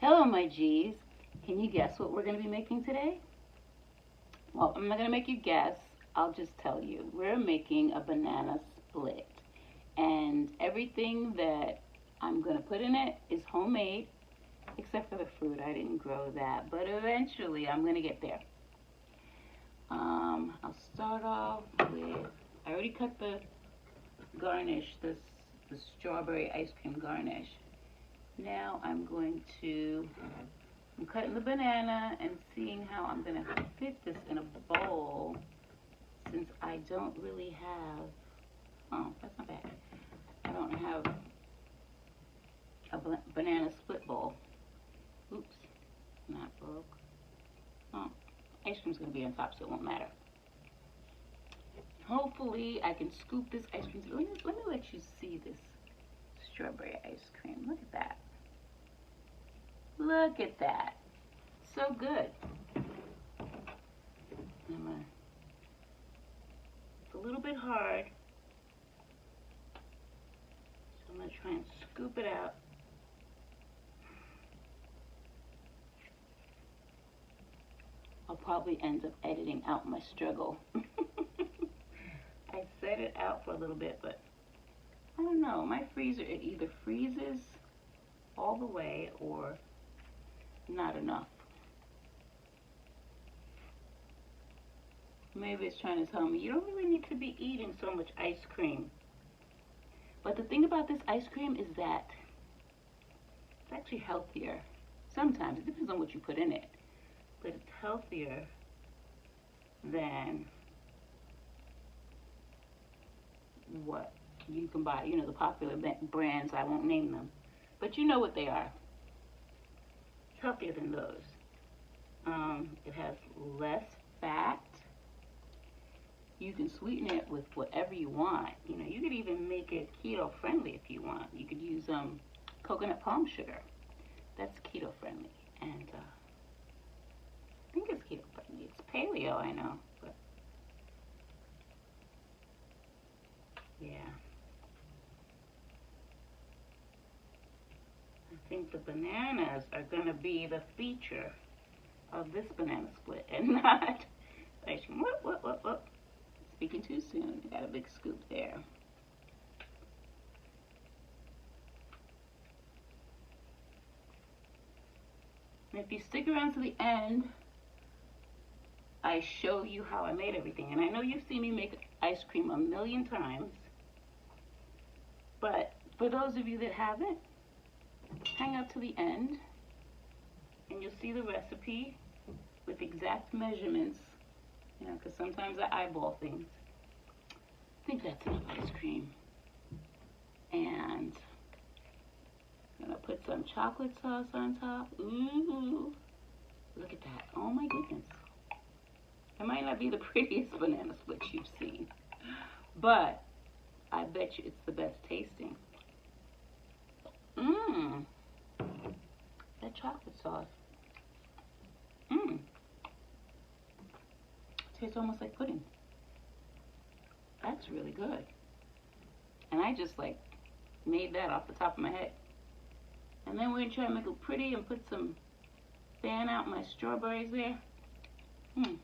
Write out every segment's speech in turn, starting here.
Hello, my G's. Can you guess what we're going to be making today? Well, I'm not going to make you guess. I'll just tell you. We're making a banana split. And everything that I'm going to put in it is homemade, except for the fruit. I didn't grow that, but eventually I'm going to get there. I'll start off with, I already cut the garnish, the strawberry ice cream garnish. Now I'm cutting the banana and seeing how I'm going to fit this in a bowl, since I don't really have, oh, that's not bad. I don't have a banana split bowl. Oops, not broke. Oh, ice cream's going to be on top, so it won't matter. Hopefully I can scoop this ice cream. Let me let you see this strawberry ice cream. Look at that. Look at that. So good. It's a little bit hard, so I'm going to try and scoop it out. I'll probably end up editing out my struggle. I set it out for a little bit, but I don't know. My freezer, it either freezes all the way or not enough. Maybe it's trying to tell me you don't really need to be eating so much ice cream. But the thing about this ice cream is that it's actually healthier. Sometimes, it depends on what you put in it, but it's healthier than what you can buy. You know, the popular brands, I won't name them, but you know what they are. It's healthier than those. It has less fat. You can sweeten it with whatever you want. You know, you could even make it keto friendly if you want. You could use coconut palm sugar. That's keto friendly, and I think it's keto friendly. It's paleo, I know, but yeah. I think the bananas are gonna be the feature of this banana split, and not ice cream. What? Speaking too soon. I got a big scoop there. And if you stick around to the end, I show you how I made everything. And I know you've seen me make ice cream a million times, but for those of you that haven't, hang out to the end and you'll see the recipe with exact measurements. You know, because sometimes I eyeball things. I think that's enough ice cream. And I'm gonna put some chocolate sauce on top. Ooh, look at that. Oh my goodness. It might not be the prettiest banana split you've seen, but I bet you it's the best tasting. That chocolate sauce. Tastes almost like pudding. That's really good. And I just like made that off the top of my head. And then we're gonna try to make it pretty and put some, fan out my strawberries there. Yeah,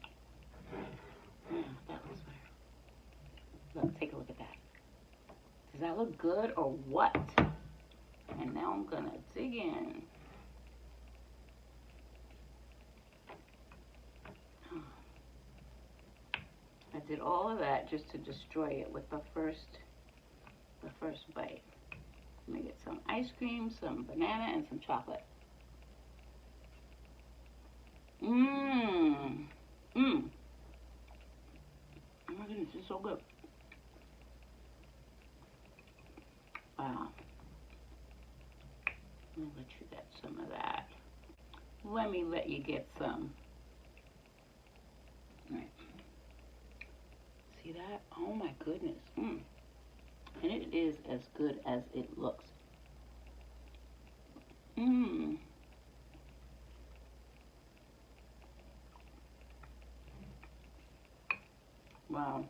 that looks better. Look, take a look at that. Does that look good or what? And now I'm gonna dig in. I did all of that just to destroy it with the first bite. Let me get some ice cream, some banana, and some chocolate. Oh my goodness, it's so good. Wow. Let me let you get some of that. Let me let you get some. All right. See that? Oh my goodness. And it is as good as it looks. Wow.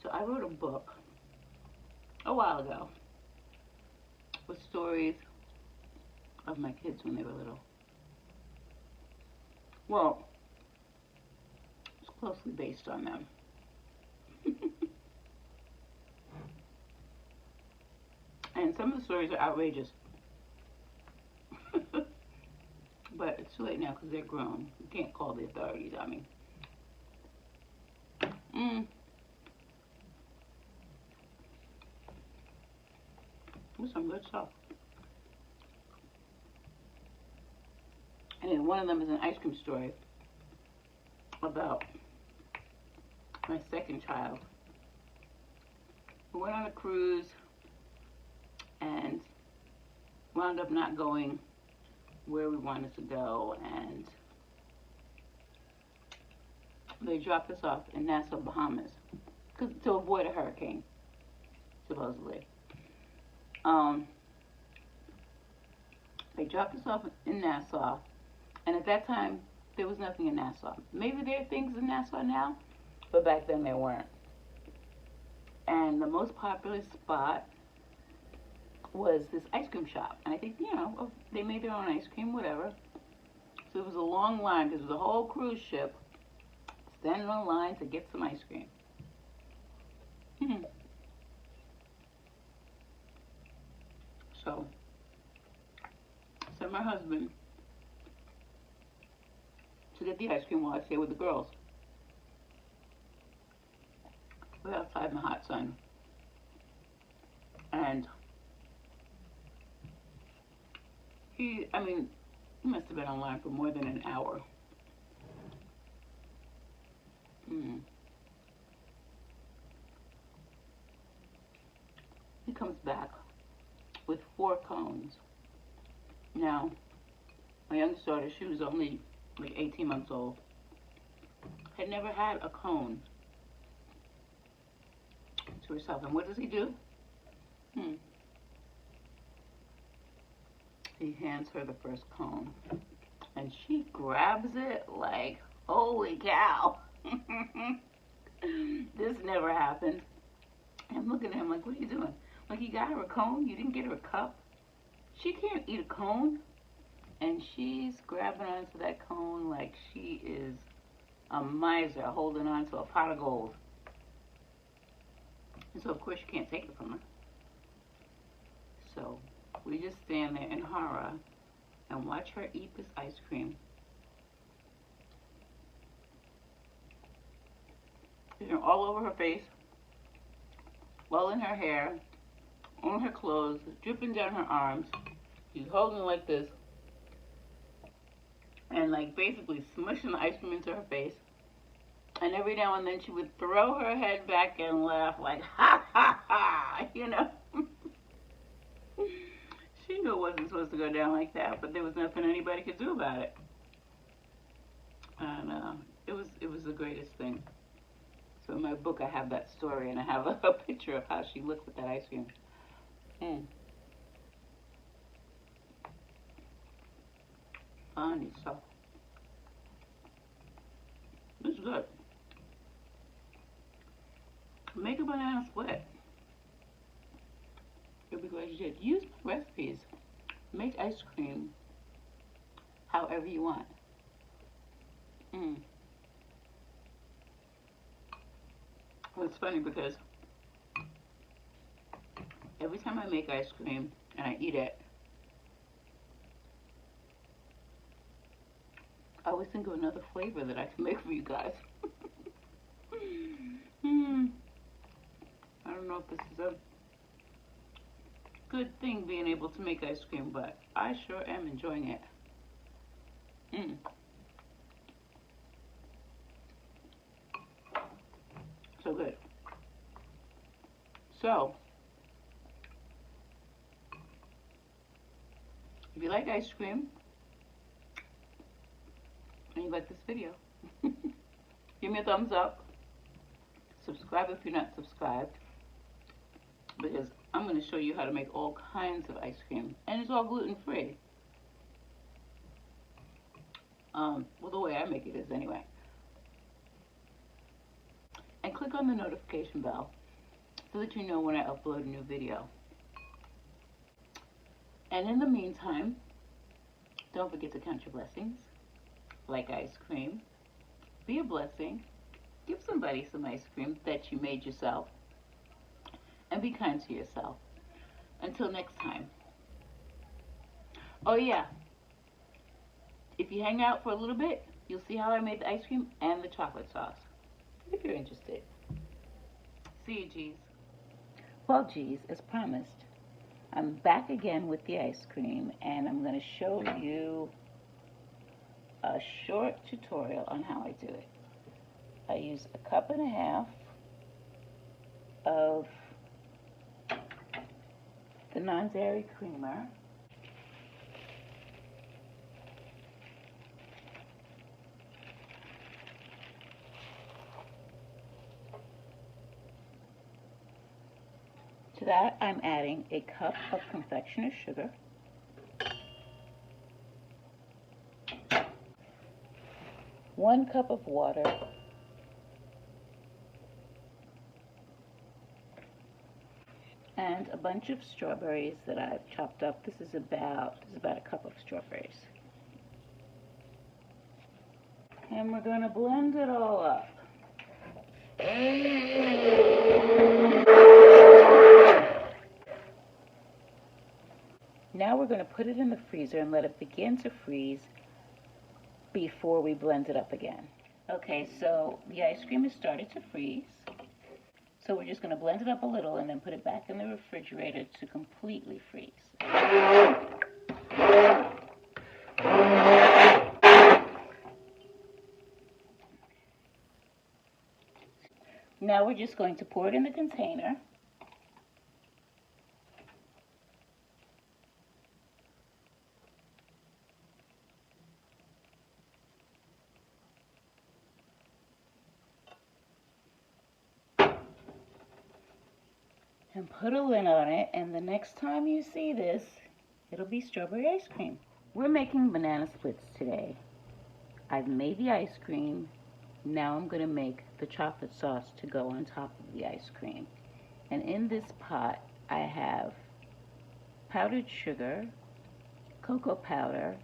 So I wrote a book a while ago with stories of my kids when they were little. Well, it's closely based on them. And some of the stories are outrageous. But it's too late now because they're grown. You can't call the authorities on me. There's some good stuff. And then one of them is an ice cream story about my second child who went on a cruise and wound up not going where we wanted to go, and they dropped us off in Nassau, Bahamas, to avoid a hurricane, supposedly. They dropped us off in Nassau, and at that time, there was nothing in Nassau. Maybe there are things in Nassau now, but back then there weren't. And the most popular spot was this ice cream shop. And I think, you know, they made their own ice cream, whatever. So it was a long line because it was a whole cruise ship standing on line to get some ice cream. So my husband to get the ice cream while I stay with the girls. We're outside in the hot sun. And he must have been online for more than an hour. He comes back with 4 cones. Now, my youngest daughter, she was only like 18 months old, had never had a cone to herself. And what does he do? He hands her the first cone, and she grabs it like, holy cow. This never happened. And I'm looking at him like, what are you doing? Like, you got her a cone? You didn't get her a cup? She can't eat a cone. And she's grabbing onto that cone like she is a miser holding on to a pot of gold. And so, of course, you can't take it from her. So we just stand there in horror and watch her eat this ice cream. You know, all over her face, all in her hair, on her clothes, dripping down her arms. She's holding it like this, and like basically smushing the ice cream into her face. And every now and then she would throw her head back and laugh like, ha ha ha, you know. She knew it wasn't supposed to go down like that, but there was nothing anybody could do about it. And it was the greatest thing. So in my book I have that story, and I have a picture of how she looked with that ice cream. Funny stuff. It's good. Make a banana split. You'll be glad you did. Use my recipes. Make ice cream however you want. Well, it's funny because every time I make ice cream and I eat it, I always think of another flavor that I can make for you guys. I don't know if this is a good thing, being able to make ice cream, but I sure am enjoying it. So good. So, if you like ice cream and you like this video, give me a thumbs up. Subscribe if you're not subscribed, because I'm going to show you how to make all kinds of ice cream, and it's all gluten-free. Well, the way I make it is anyway. And click on the notification bell so that you know when I upload a new video. And in the meantime, don't forget to count your blessings, like ice cream. Be a blessing. Give somebody some ice cream that you made yourself. And be kind to yourself. Until next time. Oh yeah, if you hang out for a little bit, you'll see how I made the ice cream and the chocolate sauce. If you're interested. See you, G's. Well, G's, as promised, I'm back again with the ice cream, and I'm going to show you a short tutorial on how I do it. I use 1.5 cups of the non-dairy creamer. To that, I'm adding 1 cup of confectioner's sugar, 1 cup of water, and a bunch of strawberries that I've chopped up. This is about 1 cup of strawberries. And we're going to blend it all up. Now we're going to put it in the freezer and let it begin to freeze before we blend it up again. Okay, so the ice cream has started to freeze. So we're just going to blend it up a little and then put it back in the refrigerator to completely freeze. Now we're just going to pour it in the container. And put a lid on it, and the next time you see this, it'll be strawberry ice cream. We're making banana splits today. I've made the ice cream. Now I'm going to make the chocolate sauce to go on top of the ice cream. And in this pot, I have powdered sugar, cocoa powder,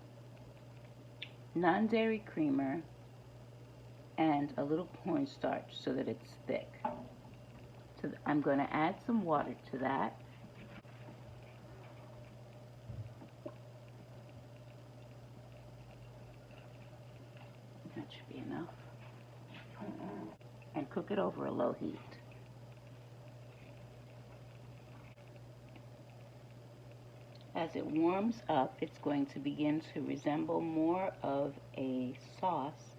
non-dairy creamer, and a little cornstarch so that it's thick. So I'm going to add some water to that. That should be enough. And cook it over a low heat. As it warms up, it's going to begin to resemble more of a sauce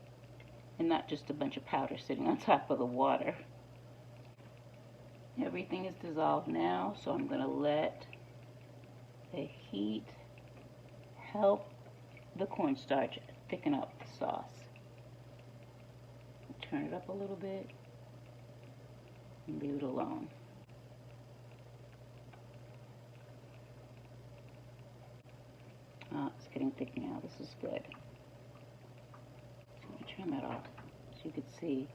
and not just a bunch of powder sitting on top of the water. Everything is dissolved now, so I'm going to let the heat help the cornstarch thicken up the sauce. Turn it up a little bit and leave it alone. Oh, it's getting thick now. This is good. Let me turn that off so you can see